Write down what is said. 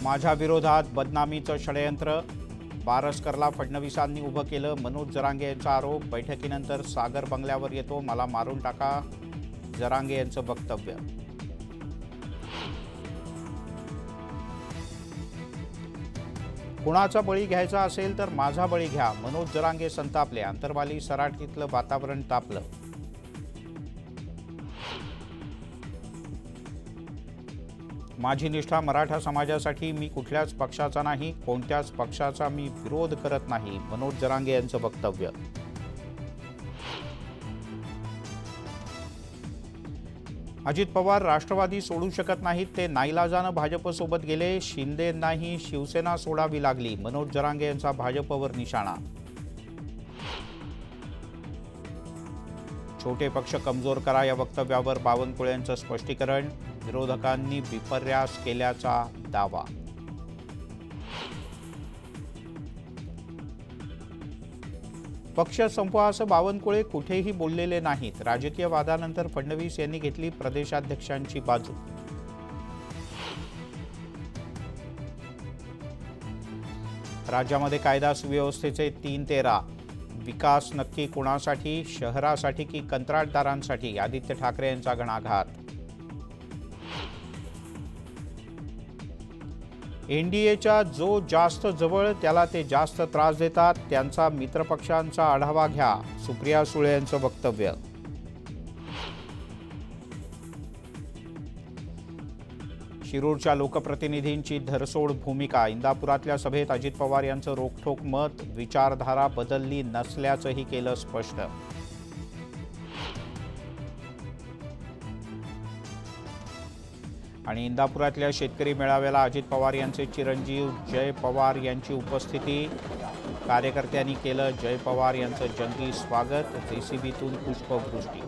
माझ्या विरोधात बदनामीचं षडयंत्र, बारसकरला फडणवीसांनी उभं केलं, मनोज जरांगे यांचा आरोप। बैठकीनंतर सागर बंगल्यावर येतो, मला मारून टाका, जरांगे यांचं वक्तव्य। कुणाचा बळी घ्यायचा असेल तर माझा बळी घ्या, मनोज जरांगे संतापले। अंतरवाली सराटीतलं वातावरण तापलं। माझी निष्ठा मराठा समाजासाठी, मी कुठल्याच पक्षाचा नाही, कोणत्याच पक्षाचा मी विरोध करत नाही, मनोज जरांगे यांचं वक्तव्य। अजित पवार राष्ट्रवादी सोडू शकत नाहीत, ते नाईलाजानं भाजपसोबत गेले, शिंदेंनाही शिवसेना सोडावी लागली, मनोज जरांगे यांचा भाजपवर निशाणा। छोटे पक्ष कमजोर करा या वक्तव्यावर बावनकुळे यांचं स्पष्टीकरण, विरोधकांनी विपर्यास केल्याचा दावा। पक्ष संपवा असं बावनकुळे कुठेही बोललेले नाहीत। राजकीय वादानंतर फडणवीस यांनी घेतली प्रदेशाध्यक्षांची बाजू। राज्यामध्ये कायदा सुव्यवस्थेचे 3-13, विकास नक्की कोणासाठी, शहरासाठी की कंत्राटदारांसाठी, आदित्य ठाकरे यांचा घणाघात। एनडीएच्या जो जास्त जवळ त्याला ते जास्त त्रास देतात, त्यांचा मित्रपक्षांचा आढावा घ्या, सुप्रिया सुळे यांचं वक्तव्य। शिरूरच्या लोकप्रतिनिधींची धरसोड भूमिका, इंदापुरातल्या सभेत अजित पवार यांचं रोखठोक मत, विचारधारा बदलली नसल्याचंही केलं स्पष्ट। आणि इंदापुरातल्या शेतकरी मेळाव्याला अजित पवार यांचे चिरंजीव जय पवार यांची उपस्थिती, कार्यकर्त्यांनी केलं जय पवार यांचं जंगी स्वागत, जेसीबीतून पुष्पवृष्टी।